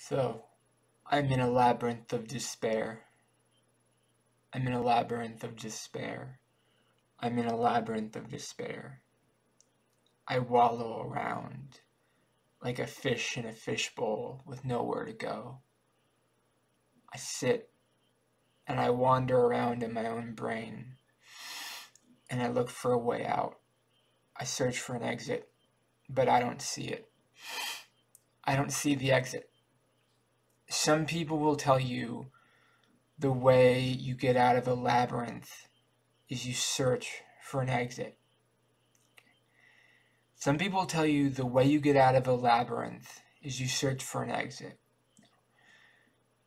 So, I'm in a labyrinth of despair. I'm in a labyrinth of despair. I'm in a labyrinth of despair. I wallow around like a fish in a fishbowl with nowhere to go. I sit and I wander around in my own brain and I look for a way out. I search for an exit, but I don't see it. I don't see the exit. Some people will tell you the way you get out of a labyrinth is you search for an exit. Some people tell you the way you get out of a labyrinth is you search for an exit.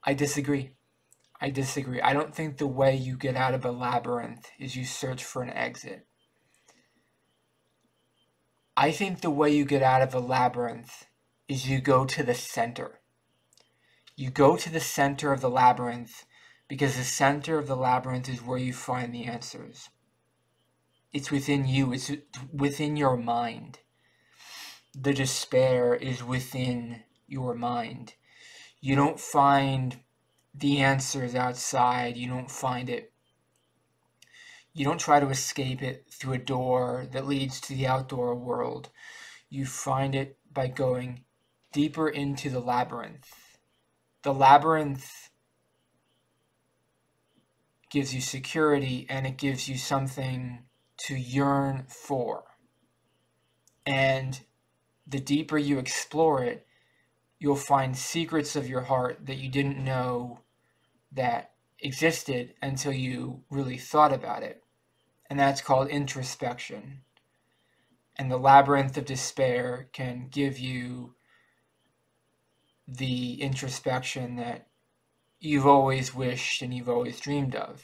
I disagree. I don't think the way you get out of a labyrinth is you search for an exit. I think the way you get out of a labyrinth is you go to the center. You go to the center of the labyrinth because the center of the labyrinth is where you find the answers. It's within you. It's within your mind. The despair is within your mind. You don't find the answers outside. You don't find it. You don't try to escape it through a door that leads to the outdoor world. You find it by going deeper into the labyrinth. The labyrinth gives you security and it gives you something to yearn for. And the deeper you explore it, you'll find secrets of your heart that you didn't know that existed until you really thought about it. And that's called introspection. And the labyrinth of despair can give you the introspection that you've always wished and you've always dreamed of.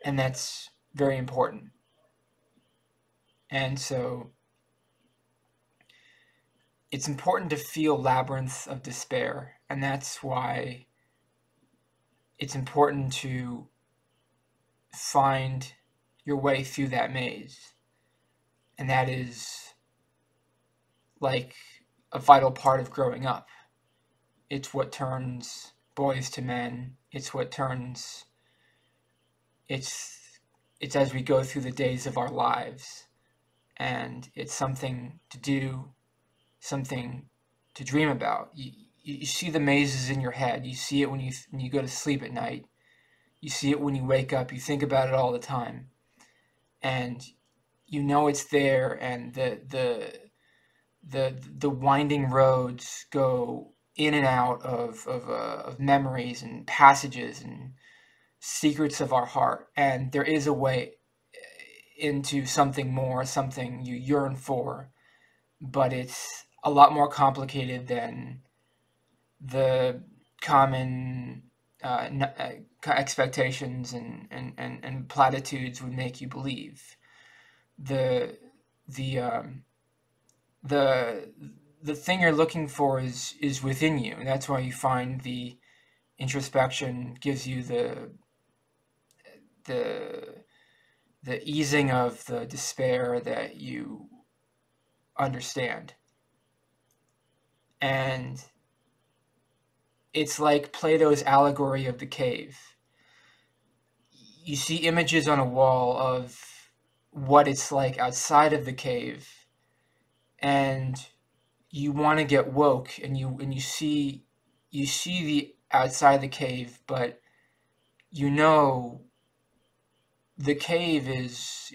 And that's very important. And so it's important to feel labyrinths of despair, and that's why it's important to find your way through that maze. And that is like a vital part of growing up. It's what turns boys to men. It's what turns, it's as we go through the days of our lives. And it's something to do, something to dream about. You see the mazes in your head. You see it when you go to sleep at night. You see it when you wake up. You think about it all the time. And you know it's there, and the winding roads go in and out of memories and passages and secrets of our heart. And there is a way into something more, something you yearn for, but it's a lot more complicated than the common expectations and platitudes would make you believe. The thing you're looking for is within you, and that's why you find the introspection gives you the easing of the despair that you understand. And it's like Plato's allegory of the cave. You see images on a wall of what it's like outside of the cave, and you want to get woke, and you see the outside the cave, but you know the cave is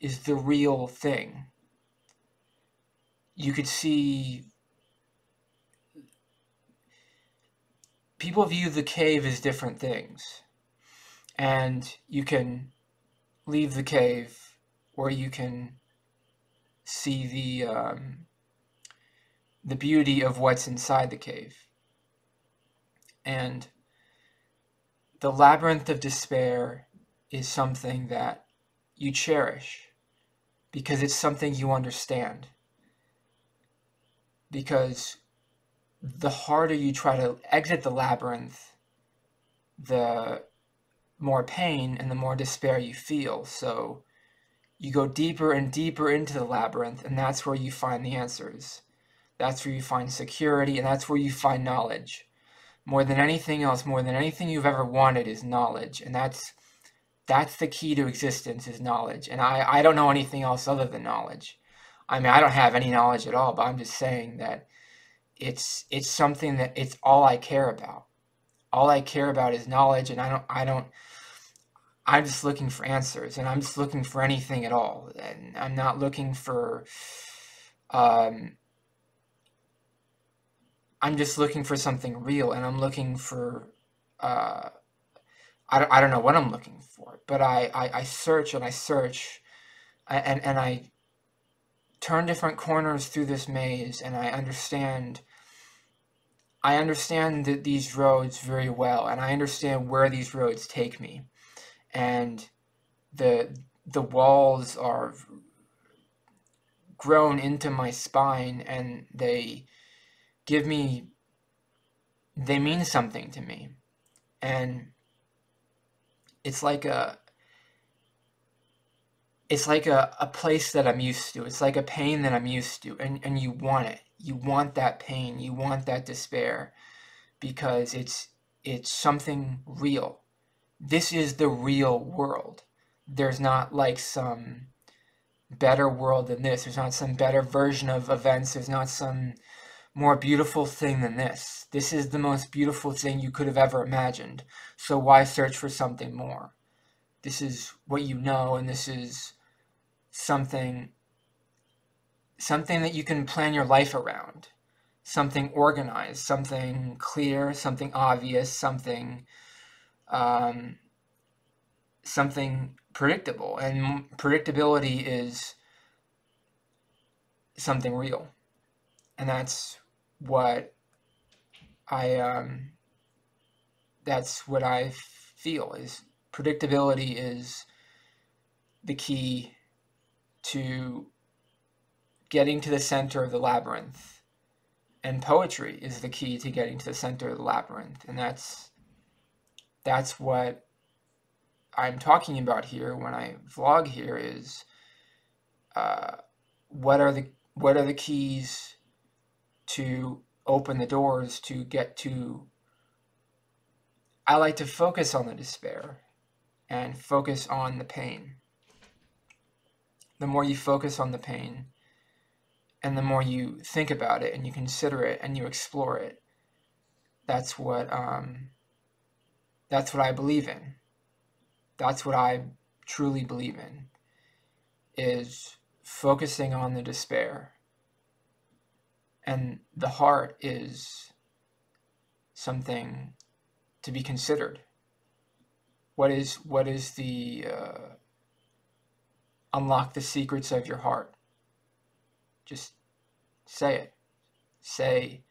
the real thing. You could see people view the cave as different things, and you can leave the cave, or you can see the beauty of what's inside the cave. And the labyrinth of despair is something that you cherish because it's something you understand. Because the harder you try to exit the labyrinth, the more pain and the more despair you feel. So You go deeper and deeper into the labyrinth, and that's where you find the answers. That's where you find security, and that's where you find knowledge. More than anything else, more than anything you've ever wanted is knowledge, and that's the key to existence, is knowledge. And I don't know anything else other than knowledge. I mean, I don't have any knowledge at all, but I'm just saying that it's something that it's all I care about. All I care about is knowledge, and I'm just looking for answers, and I'm just looking for anything at all. And I'm not looking for I'm just looking for something real, and I'm looking for I don't know what I'm looking for, but I search and I search, and I turn different corners through this maze, and I understand that these roads very well, and I understand where these roads take me, and the walls are grown into my spine, and they mean something to me, and it's like a place that I'm used to. It's like a pain that I'm used to, and you want it. You want that pain. You want that despair, because it's something real. This is the real world. There's not like some better world than this. There's not some better version of events. There's not some more beautiful thing than this. This is the most beautiful thing you could have ever imagined. So why search for something more? This is what you know, and this is something that you can plan your life around. Something organized, something clear, something obvious, something predictable. And predictability is something real. And that's what I feel, is predictability is the key to getting to the center of the labyrinth, and poetry is the key to getting to the center of the labyrinth. And that's what I'm talking about here when I vlog here, is what are the keys to open the doors to get to. I like to focus on the despair and focus on the pain. The more you focus on the pain, and the more you think about it and you consider it and you explore it, that's what I believe in. That's what I truly believe in, is focusing on the despair. And the heart is something to be considered. What is the unlock the secrets of your heart? Just say it. Say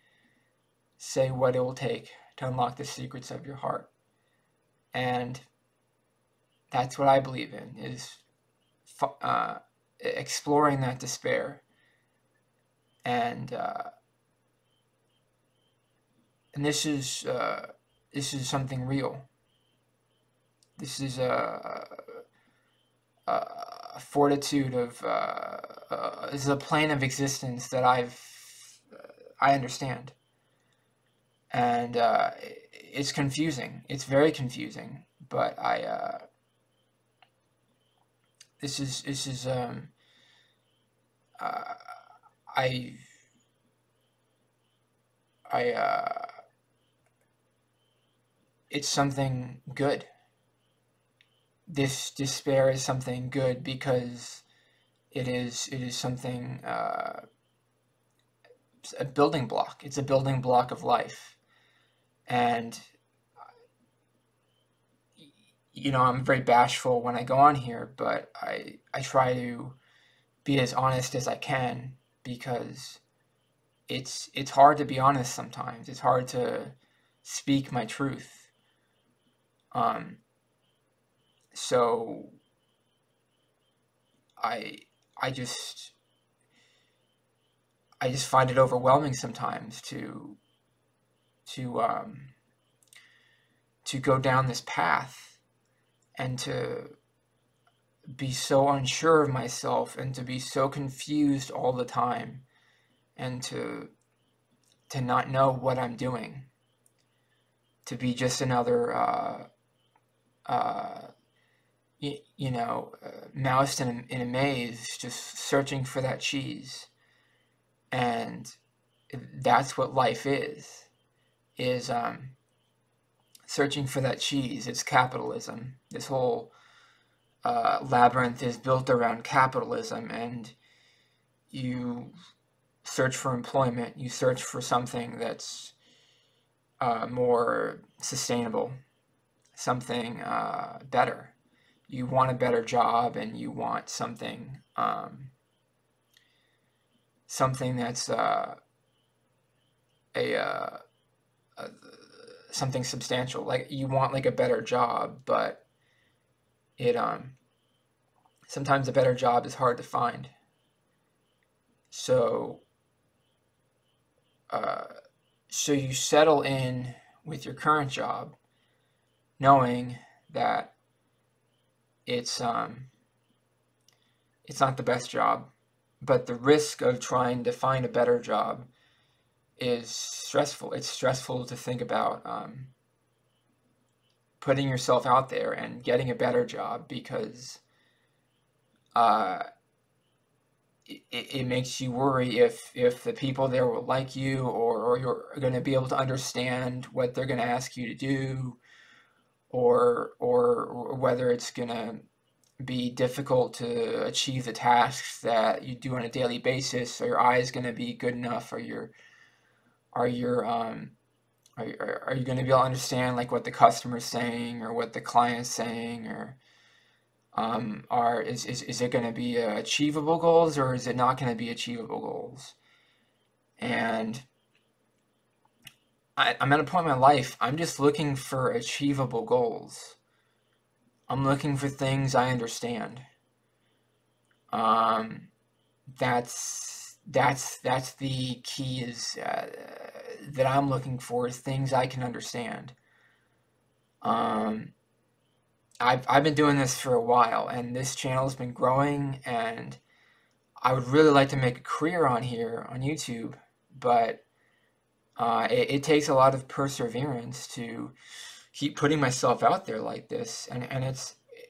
what it will take to unlock the secrets of your heart. And that's what I believe in, is exploring that despair. And this is something real. This is a fortitude of this is a plane of existence that I understand, and it's confusing. It's very confusing, but it's something good. This despair is something good, because it is something, a building block. It's a building block of life. And I'm very bashful when I go on here, but I try to be as honest as I can, because it's hard to be honest sometimes. It's hard to speak my truth. So I just find it overwhelming sometimes to go down this path, and to be so unsure of myself and to be so confused all the time and to not know what I'm doing, to be just another mouse in a maze, just searching for that cheese. And that's what life is searching for that cheese. It's capitalism. This whole labyrinth is built around capitalism, and you search for employment, you search for something that's more sustainable, something better. You want a better job, and you want something that's something substantial. Like, you want like a better job, but it sometimes a better job is hard to find. So so you settle in with your current job, knowing that it's not the best job, but the risk of trying to find a better job is stressful. It's stressful to think about putting yourself out there and getting a better job, because it makes you worry if the people there will like you, or you're going to be able to understand what they're going to ask you to do, or whether it's going to be difficult to achieve the tasks that you do on a daily basis. Are your eyes going to be good enough? Are you going to be able to understand like what the customer's saying or what the client's saying, or is it going to be achievable goals, or is it not going to be achievable goals? And I'm at a point in my life, I'm just looking for achievable goals. I'm looking for things I understand. That's the key, is that I'm looking for, is things I can understand. I've been doing this for a while, and this channel has been growing, and I would really like to make a career on here on YouTube, but it takes a lot of perseverance to keep putting myself out there like this, and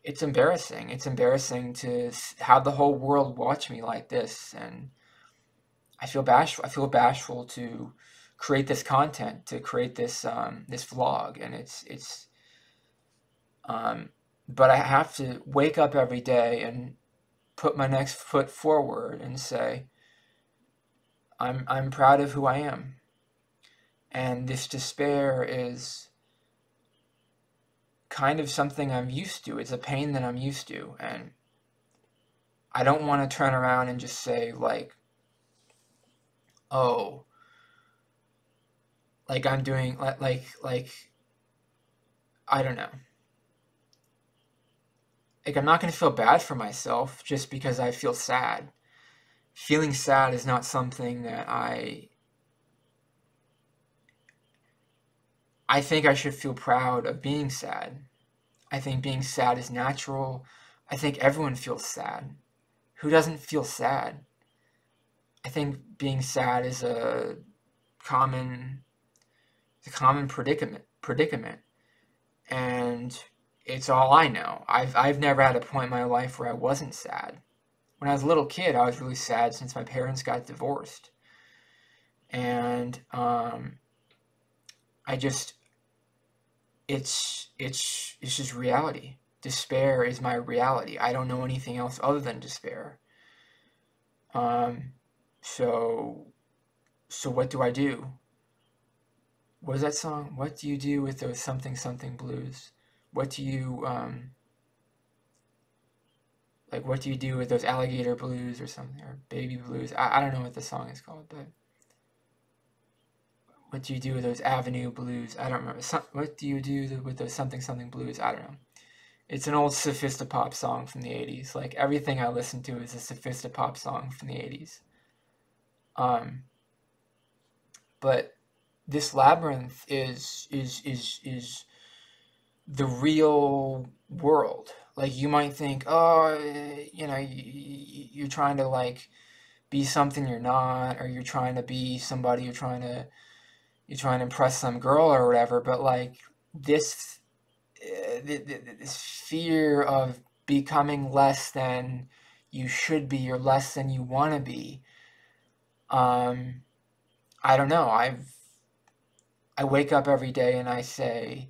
it's embarrassing. It's embarrassing to have the whole world watch me like this, and I feel bashful. I feel bashful to create this content, to create this this vlog, and it's but I have to wake up every day and put my next foot forward and say, I'm proud of who I am. And this despair is kind of something I'm used to. It's a pain that I'm used to. And I don't want to turn around and just say, like, oh, like I'm doing, like I don't know. Like, I'm not going to feel bad for myself just because I feel sad. Feeling sad is not something that I think I should feel proud of being sad. I think being sad is natural. I think everyone feels sad. Who doesn't feel sad? I think being sad is a common predicament. And it's all I know. I've never had a point in my life where I wasn't sad. When I was a little kid, I was really sad since my parents got divorced. And it's just reality. Despair is my reality. I don't know anything else other than despair. So what do I do? What is that song? What do you do with those something something blues? What do you what do you do with those alligator blues or something, or baby blues? I don't know what the song is called, but what do you do with those avenue blues? I don't remember. What do you do with those something something blues? I don't know. It's an old sophistopop song from the 80s. Like, everything I listen to is a sophistopop song from the 80s. But this labyrinth is the real world. like you might think, oh, you know, you're trying to like be something you're not, or you're trying to be somebody, you're trying to impress some girl or whatever. But like this, this fear of becoming less than you should be or less than you want to be. I don't know. I wake up every day and I say,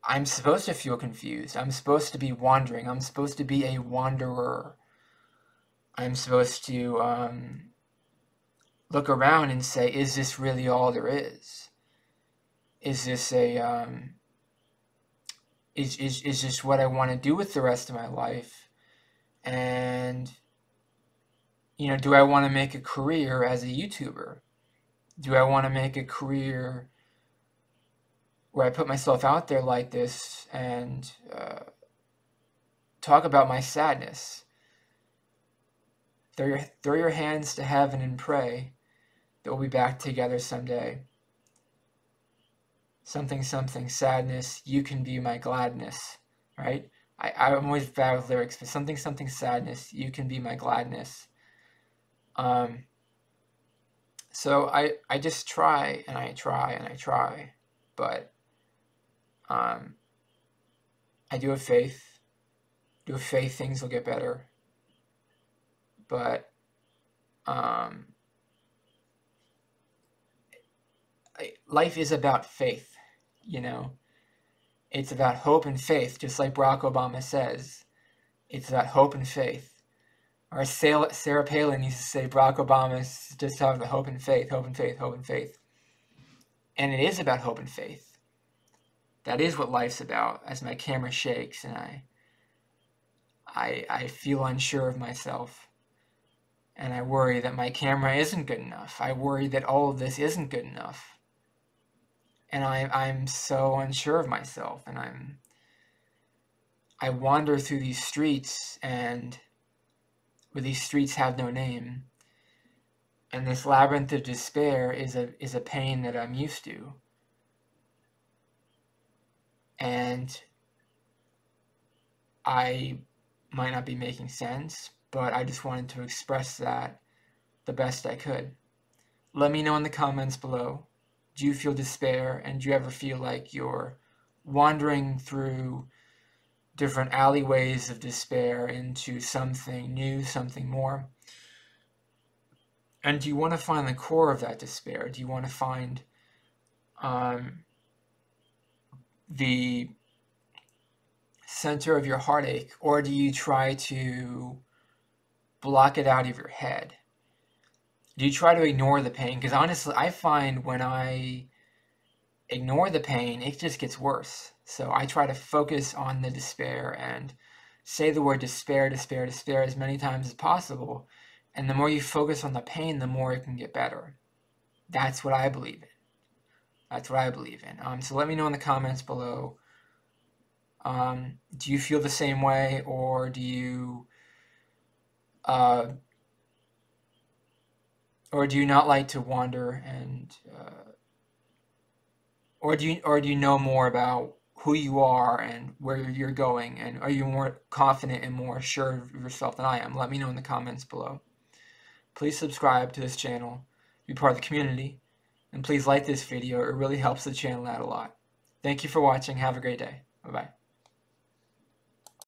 I'm supposed to feel confused. I'm supposed to be wandering. I'm supposed to be a wanderer. I'm supposed to look around and say, is this really all there is? Is this a is this what I want to do with the rest of my life? And you know, do I want to make a career as a YouTuber? Do I want to make a career where I put myself out there like this and talk about my sadness? Throw your hands to heaven and pray that we'll be back together someday. Something, something, sadness, you can be my gladness, right? I'm always bad with lyrics, but something, something, sadness, you can be my gladness. So I just try and I try and I try, but I do have faith. Things will get better. But life is about faith, you know. It's about hope and faith, just like Barack Obama says. It's about hope and faith. Or Sarah Palin used to say Barack Obama is just talking about hope and faith, hope and faith, hope and faith. And it is about hope and faith. That is what life's about, as my camera shakes and I feel unsure of myself. And I worry that my camera isn't good enough. I worry that all of this isn't good enough. And I'm so unsure of myself. And I wander through these streets, and where these streets have no name. And this labyrinth of despair is a pain that I'm used to. And I might not be making sense, but I just wanted to express that the best I could. Let me know in the comments below. Do you feel despair, and do you ever feel like you're wandering through different alleyways of despair into something new, something more? And do you want to find the core of that despair? Do you want to find the center of your heartache, or do you try to block it out of your head? Do you try to ignore the pain? Because honestly, I find when I ignore the pain, it just gets worse. So I try to focus on the despair and say the word despair, despair, despair as many times as possible. And the more you focus on the pain, the more it can get better. That's what I believe in. That's what I believe in. So let me know in the comments below. Do you feel the same way, or do you not like to wander, and or do you know more about who you are and where you're going, and are you more confident and more sure of yourself than I am? Let me know in the comments below. Please subscribe to this channel, be part of the community, and please like this video. It really helps the channel out a lot. Thank you for watching. Have a great day. Bye-bye.